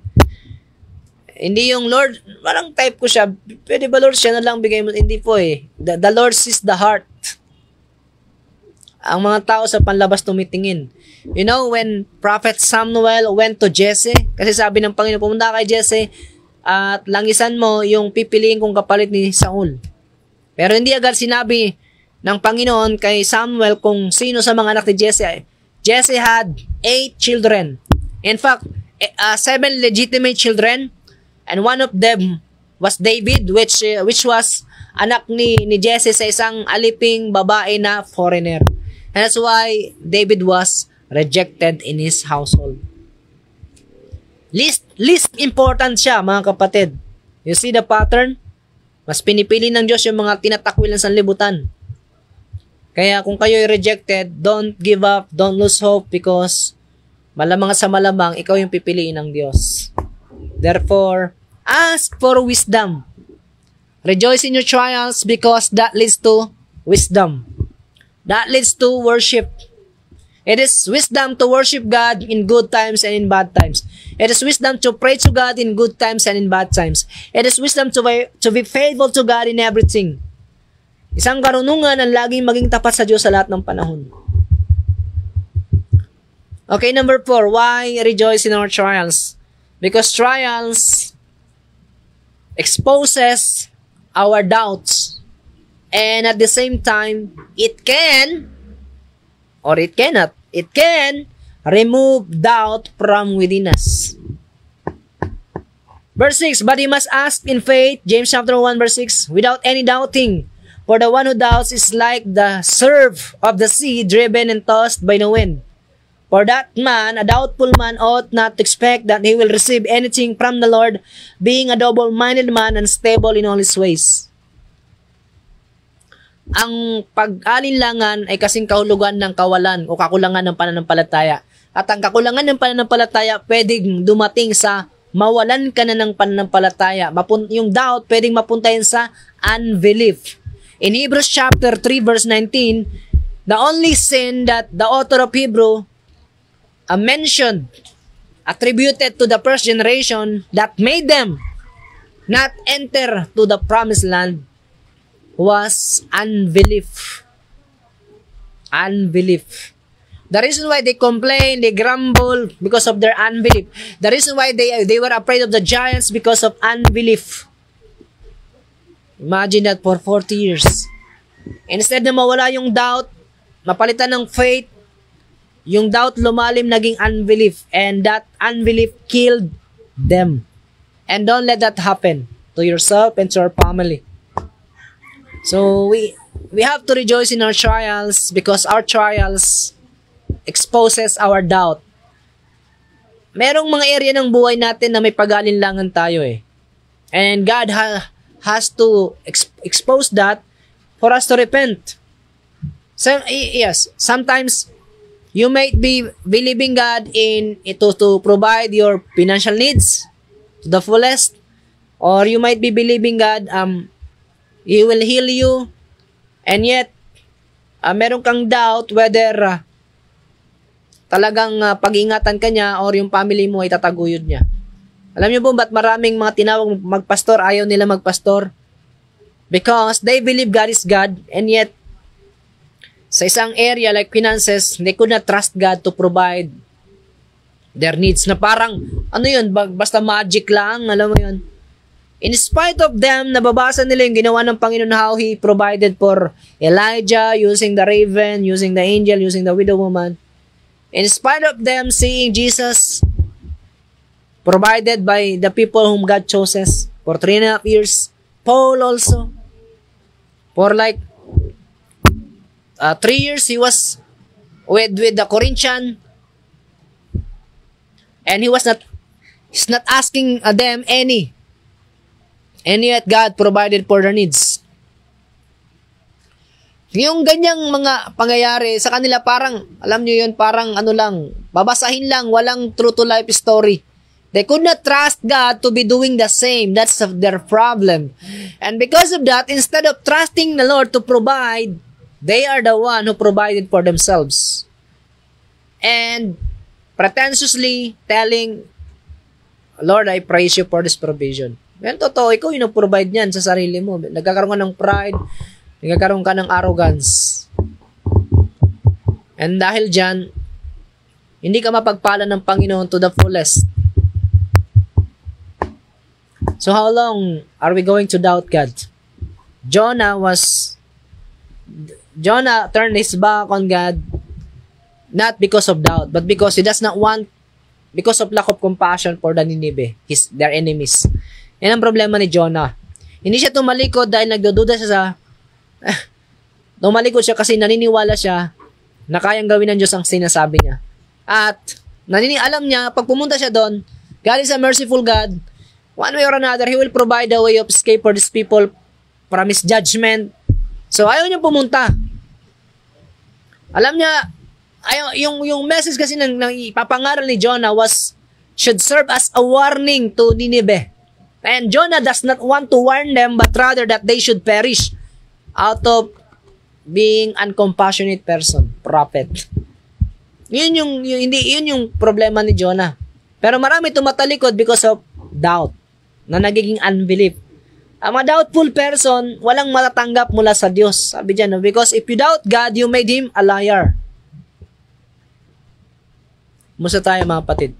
Hindi yung, Lord, parang type ko siya. Pwede ba, Lord, siya na lang bigay mo? Hindi po eh. The Lord sees the heart. Ang mga tao sa panlabas tumitingin. You know, when Prophet Samuel went to Jesse, kasi sabi ng Panginoon, pumunta kay Jesse, at langisan mo yung pipiliin kong kapalit ni Saul. Pero hindi agad sinabi ng Panginoon kay Samuel kung sino sa mga anak ni Jesse. Jesse had 8 children. In fact, 7 legitimate children, and one of them was David, which was anak ni Jesse sa isang aliping babae na foreigner. And that's why David was rejected in his household. Least important siya, mga kapatid. You see the pattern? Mas pinipili ng Diyos yung mga tinatakwil ng sanlibutan. Kaya kung kayo rejected, don't give up, don't lose hope, because malamang sa malamang, ikaw yung pipiliin ng Diyos. Therefore, ask for wisdom. Rejoice in your trials, because that leads to wisdom. That leads to worship. It is wisdom to worship God in good times and in bad times. It is wisdom to pray to God in good times and in bad times. It is wisdom to be faithful to God in everything. Isang karunungan ang laging maging tapat sa Diyos sa lahat ng panahon. Okay, number 4. Why rejoice in our trials? Because trials exposes our doubts, and at the same time, it can or it cannot. It can remove doubt from within us. Verse 6, but he must ask in faith, James chapter 1 verse 6, without any doubting. For the one who doubts is like the surf of the sea, driven and tossed by the wind. For that man, a doubtful man, ought not to expect that he will receive anything from the Lord, being a double-minded man, unstable in all his ways. Ang pag-alinlangan ay kasing kahulugan ng kawalan o kakulangan ng pananampalataya. At ang kakulangan ng pananampalataya pwedeng dumating sa mawalan ka na ng pananampalataya. Yung doubt pwedeng mapuntahin sa unbelief. In Hebrews chapter 3 verse 19, the only sin that the author of Hebrew mentioned, attributed to the first generation that made them not enter to the promised land, was unbelief. Unbelief. The reason why they complain, they grumble, because of their unbelief. The reason why they were afraid of the giants, because of unbelief. Imagine that for 40 years. Instead na mawala yung doubt, mapalitan ng faith, yung doubt lumalim, naging unbelief. And that unbelief killed them. And don't let that happen to yourself and to your family. So we have to rejoice in our trials, because our trials exposes our doubt. Merong mga area ng buhay natin na may pag-alinlangan tayo eh. And God has to expose that for us to repent. So, yes, sometimes you might be believing God to provide your financial needs to the fullest, or you might be believing God He will heal you, and yet meron kang doubt whether talagang pag-ingatan ka niya or yung family mo ay tataguyod niya. Alam niyo po ba't maraming mga tinawag magpastor ayaw nila magpastor? Because they believe God is God, and yet sa isang area like finances, they could not trust God to provide their needs, na parang ano yun, basta magic lang, alam mo yun. In spite of them, nababasa nila yung ginawa ng Panginoon, how He provided for Elijah, using the raven, using the angel, using the widow woman. In spite of them seeing Jesus provided by the people whom God chooses for 3.5 years. Paul also, for like 3 years, he was with the Corinthian, And he's not asking them any. And yet God provided for their needs. Yung ganyang mga pangyayari sa kanila parang, alam nyo yun, parang ano lang, babasahin lang, walang true to life story. They could not trust God to be doing the same. That's their problem. And because of that, instead of trusting the Lord to provide, they are the one who provided for themselves. And pretentiously telling, Lord, I praise you for this provision. Well, totoo, ikaw yung provide niyan sa sarili mo. Nagkakaroon ka ng pride, nagkakaroon ka ng arrogance. And dahil dyan, hindi ka mapagpala ng Panginoon to the fullest. So how long are we going to doubt God? Jonah turned his back on God, not because of doubt, but because he does not want, because of lack of compassion for the Nineveh, their enemies. Yan ang problema ni Jonah. Hindi siya tumalikod dahil nagdududa siya sa tumalikod siya kasi naniniwala siya na kayang gawin ng Diyos ang sinasabi niya. At alam niya, pag pumunta siya doon, God is a merciful God. One way or another, He will provide a way of escape for these people from His judgment. So, ayaw niya pumunta. Alam niya, yung message kasi ng ipapangaral ni Jonah should serve as a warning to Nineveh. And Jonah does not want to warn them, but rather that they should perish out of being uncompassionate person, prophet. Yun yung problema ni Jonah. Pero marami tumatalikod because of doubt, na nagiging unbelief. Ang mga doubtful person, walang matatanggap mula sa Diyos. Sabi dyan, because if you doubt God, you made Him a liar. Musta tayo mga kapatid.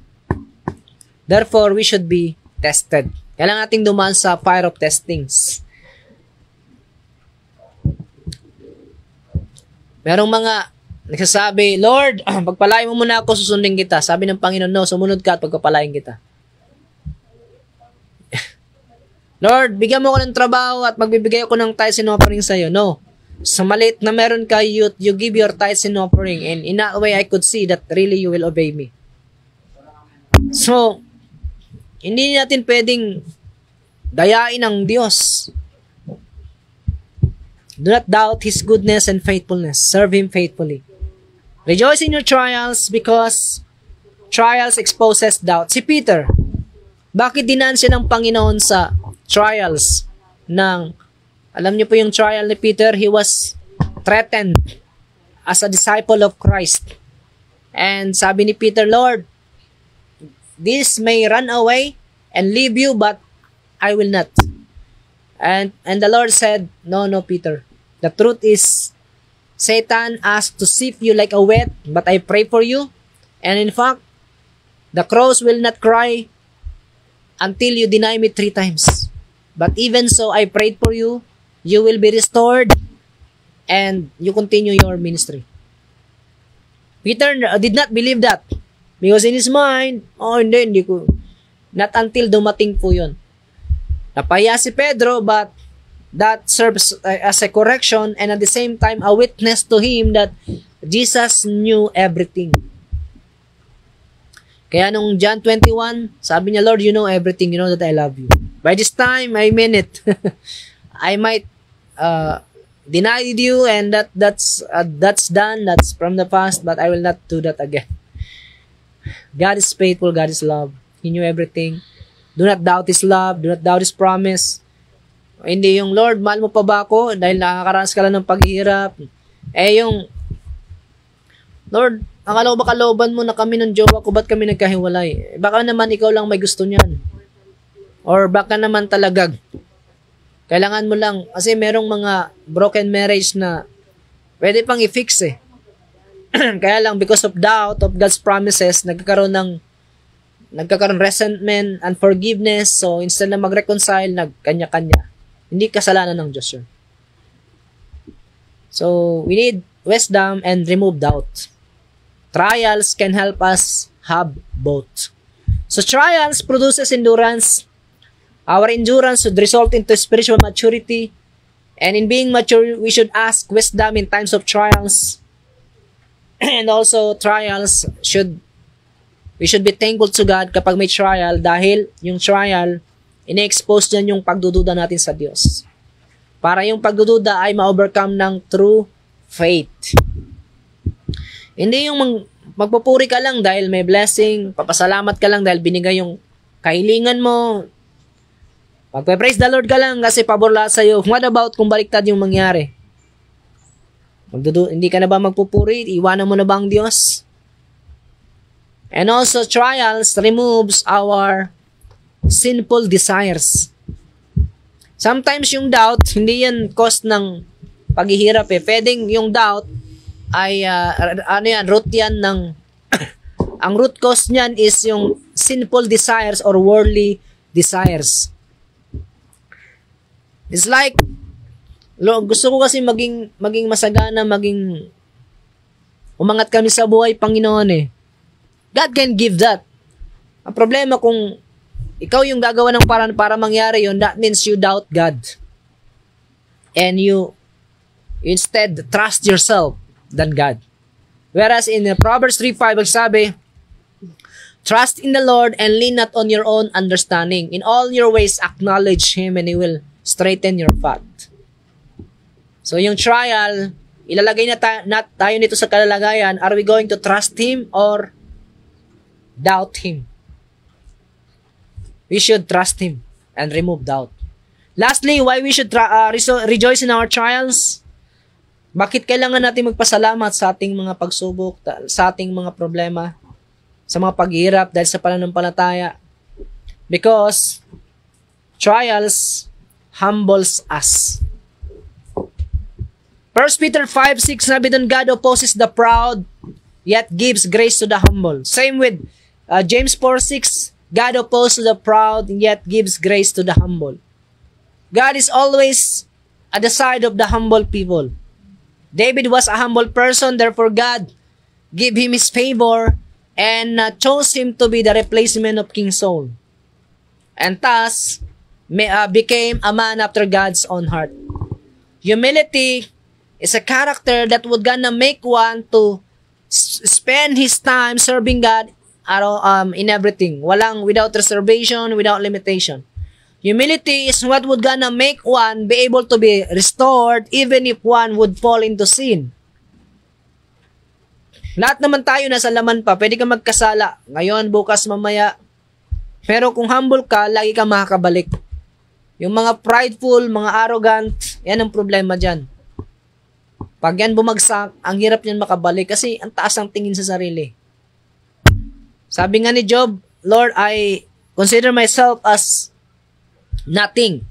Therefore, we should be tested. Kailangan nating dumaan sa fire of testings. Merong mga nagsasabi, Lord, pagpalain mo muna ako, susundin kita. Sabi ng Panginoon, no, sumunod ka at pagpapalain kita. Lord, bigyan mo ko ng trabaho at magbibigay ako ng tithes and offering sa'yo. No. Sa maliit na meron ka, you give your tithes and offering. And in that way, I could see that really you will obey me. So, hindi natin pwedeng dayain ang Diyos. Do not doubt His goodness and faithfulness. Serve Him faithfully. Rejoice in your trials because trials exposes doubt. Si Peter, bakit dinaan siya ng Panginoon sa trials alam niyo po yung trial ni Peter, he was threatened as a disciple of Christ. And sabi ni Peter, Lord, this may run away and leave you, but I will not. And the Lord said, no, Peter. The truth is, Satan asked to sift you like a wheat, but I pray for you. And in fact, the crows will not cry until you deny me 3 times. But even so, I prayed for you. You will be restored. And you continue your ministry. Peter did not believe that. Because in his mind, hindi ko. Not until dumating po yun. Napahiya si Pedro, but that serves as a correction and at the same time a witness to him that Jesus knew everything. Kaya nung John 21, sabi niya, Lord, you know everything. You know that I love you. By this time, I mean it. I might deny you and that's done. That's from the past, but I will not do that again. God is faithful. God is love. He knew everything. Do not doubt His love. Do not doubt His promise. Hindi yung, Lord, mahal mo pa ba ako? Dahil nakakaranas ka lang ng paghihirap. Yung, Lord, akala ko ba kalooban mo na kami ng jowa ko, ba't kami nagkahiwalay? Baka naman ikaw lang may gusto niyan. Or baka naman talaga, kailangan mo lang, kasi merong mga broken marriage na pwede pang i-fix eh. Kaya lang, because of doubt of God's promises, nagkakaroon resentment, unforgiveness, so instead na mag-reconcile, nagkanya-kanya. Hindi kasalanan ng Diyos yun. So, we need wisdom and remove doubt. Trials can help us have both. So, trials produces endurance. Our endurance should result into spiritual maturity. And in being mature, we should ask wisdom in times of trials. And also, trials should We should be thankful to God kapag may trial dahil yung trial, ine-expose niyan yung pagdududa natin sa Diyos. Para yung pagdududa ay ma-overcome ng true faith. Hindi yung magpupuri ka lang dahil may blessing, papasalamat ka lang dahil binigay yung kahilingan mo, magpe-praise the Lord ka lang kasi pabor lahat sa'yo. What about kung baliktad yung mangyari? Hindi ka na ba magpupuri? Iwanan mo na ba ang Diyos? And also, trials removes our sinful desires. Sometimes yung doubt, hindi yan cause ng paghihirap eh. Pwedeng yung doubt ay, root yan ng, ang root cause niyan is yung sinful desires or worldly desires. It's like, gusto ko kasi maging masagana, umangat kami sa buhay, Panginoon eh. God can give that. Ang problema kung ikaw yung gagawa ng paraan para mangyari yun, that means you doubt God. And you instead trust yourself than God. Whereas in Proverbs 3:5, sabi, trust in the Lord and lean not on your own understanding. In all your ways, acknowledge Him and He will straighten your path. So yung trial, ilalagay na tayo nito sa kalalagayan, are we going to trust Him or doubt Him? We should trust Him and remove doubt. Lastly, why we should rejoice in our trials? Bakit kailangan natin magpasalamat sa ating mga pagsubok, sa ating mga problema, sa mga paghihirap dahil sa pananampalataya? Because trials humbles us. 1 Peter 5:6 sabi doon, God opposes the proud, yet gives grace to the humble. Same with James 4:6, God opposes the proud, yet gives grace to the humble. God is always at the side of the humble people. David was a humble person, therefore God gave him His favor and chose him to be the replacement of King Saul. And thus, became a man after God's own heart. Humility is a character that would gonna make one to spend his time serving God in everything. Without reservation, without limitation. Humility is what would gonna make one be able to be restored even if one would fall into sin. Lahat naman tayo nasa laman pa. Pwede ka magkasala. Ngayon, bukas, mamaya. Pero kung humble ka, lagi ka makakabalik. Yung mga prideful, mga arrogant, yan ang problema dyan. Pag yan bumagsak, ang hirap niyan makabalik kasi ang taas ang tingin sa sarili. Sabi nga ni Job, Lord, I consider myself as nothing.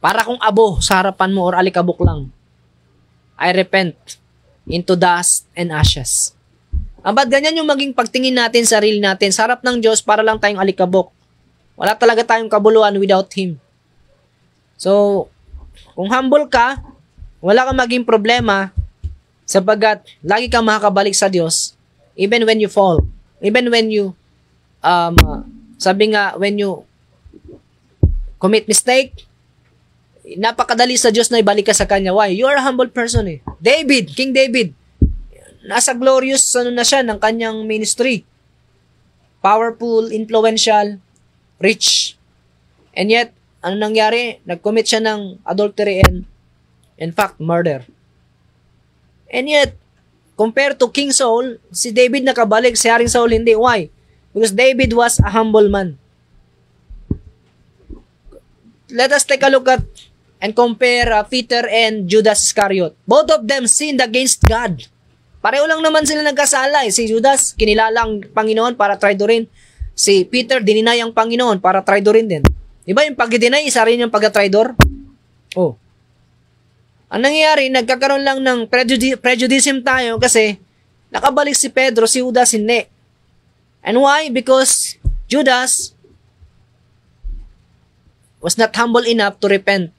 Para kung abo sa harapan mo or alikabok lang. I repent into dust and ashes. Ba't ganyan yung maging pagtingin natin sa sarili natin? Sa harap ng Diyos, para lang tayong alikabok. Wala talaga tayong kabuluhan without Him. So, kung humble ka, wala kang maging problema sapagat lagi kang makakabalik sa Diyos even when you fall. Even when you, when you commit mistake, napakadali sa Diyos na ibalik ka sa Kanya. Why? You are a humble person eh. King David, nasa glorious na siya ng kanyang ministry. Powerful, influential, rich. And yet, ano nangyari? Nag-commit siya ng adultery and, in fact, murder. And yet, compared to King Saul, si David nakabalik, si Haring Saul hindi. Why? Because David was a humble man. Let us take a look at and compare Peter and Judas Iscariot. Both of them sinned against God. Pareho lang naman sila nagkasala. Si Judas, kinilala ang Panginoon para traidorin. Si Peter, dininay ang Panginoon para traidorin din. Diba yung pag-deny, isa rin yung pag-traidor? Oh. Ang nangyayari, nagkakaroon lang ng prejudice tayo kasi nakabalik si Pedro, si Judas hindi. And why? Because Judas was not humble enough to repent,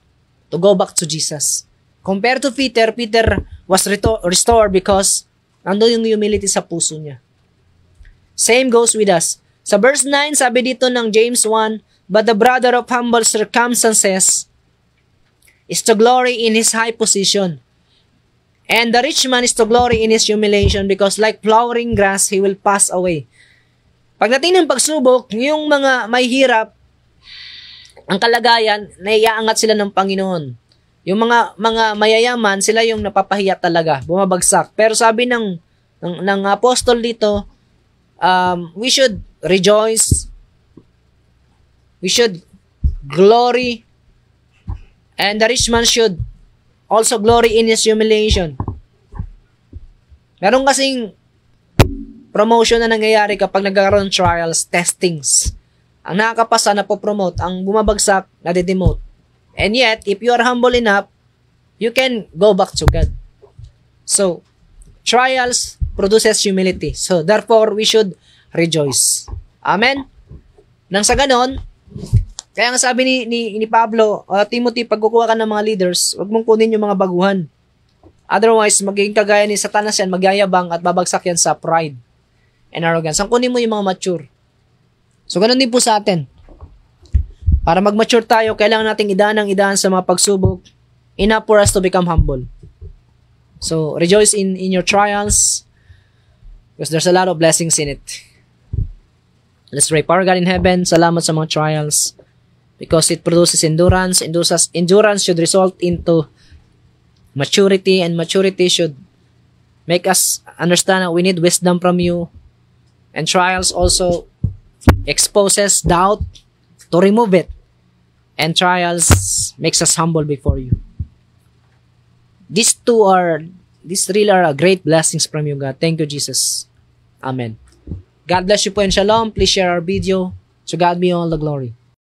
to go back to Jesus. Compared to Peter, Peter was restored because nandun yung humility sa puso niya. Same goes with us. Sa verse 9, sabi dito ng James 1, but the brother of humble circumstances is to glory in his high position. And the rich man is to glory in his humiliation because like flowering grass, he will pass away. Pagdating ng pagsubok, yung mga may hirap, ang kalagayan, naiaangat sila ng Panginoon. Yung mga mayayaman, sila yung napapahiya talaga, bumabagsak. Pero sabi ng apostol dito, we should rejoice, we should glory, and the rich man should also glory in his humiliation. Meron kasing promotion na nangyayari kapag nagkakaroon ng trials, testings. Ang nakakapasa na po-promote, ang bumabagsak na de-demote. And yet, if you are humble enough, you can go back to God. So, trials produces humility. So, therefore, we should rejoice. Amen? Nang sa ganon, kaya nga sabi ni Pablo, Timothy, pag kukuha ka ng mga leaders, huwag mong kunin yung mga baguhan. Otherwise, magiging kagaya ni Satanas yan, magyayabang at babagsak yan sa pride and arrogance. Ang kunin mo yung mga mature. So, ganun din po sa atin. Para mag-mature tayo, kailangan nating idaan sa mga pagsubok, enough for us to become humble. So, rejoice in your trials because there's a lot of blessings in it. Let's pray. Power God in heaven, salamat sa mga trials. Because it produces endurance. Endurance should result into maturity, and maturity should make us understand that we need wisdom from you. And trials also exposes doubt to remove it. And trials makes us humble before you. These really are great blessings from you, God. Thank you, Jesus. Amen. God bless you po and shalom. Please share our video. To God be all the glory.